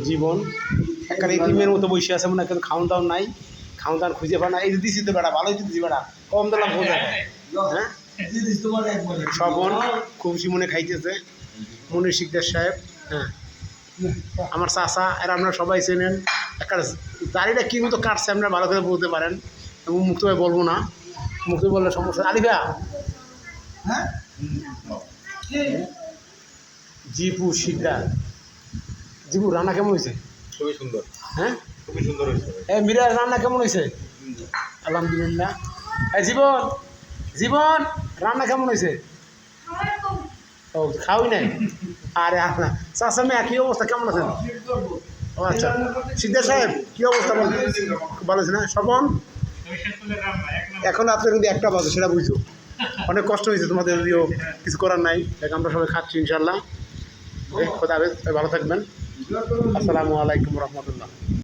জীবন একটা ইতিমের মতো বসে আছে মনে হয় খাওয়ান দাওয়ান নাই, খাওয়ান দাওয়ান খুঁজে পায় না। এই যে দিছি তো বেড়া, ভালোই দিচ্ছি বেড়া, কম দিলাম বোঝা। হ্যাঁ, স্বপন খুশি মনে খাইতেছে, মনির শিকদার সাহেব। হ্যাঁ, আমার চাচা, এরা আপনারা সবাই চেনেন। একটা দাড়িটা কী মতো কাটছে আপনারা ভালো করে বলতে পারেন, এবং মুক্তভাবে বলবো না, মুক্ত বললে সমস্যা। আলিফা, হ্যাঁ, জিপু শিকদার। জিপু রান্না কেমন হয়েছে? খুবই সুন্দর। হ্যাঁ, খুবই সুন্দর হয়েছে। হ্যাঁ, মিরার রান্না কেমন হয়েছে? আলহামদুলিল্লাহ। হ্যাঁ, জীবন, জীবন রান্না কেমন হয়েছে? ও খাওয়াই নাই। আরে চাচা মেয়ে কী অবস্থা, কেমন আছেন? ও আচ্ছা, সিদ্ধার সাহেব কী অবস্থা বলেন? ভালো আছে না? স্বপন, এখন রাত্রে কিন্তু 1টা বাজে, সেটা বুঝছো। অনেক কষ্ট হয়েছে তোমাদের, যদিও কিছু করার নাই। দেখ আমরা সবাই খাচ্ছি ইনশাল্লাহ। খোদা হাফেজ, ভালো থাকবেন। আসসালামু আলাইকুম রহমতুল্লাহ।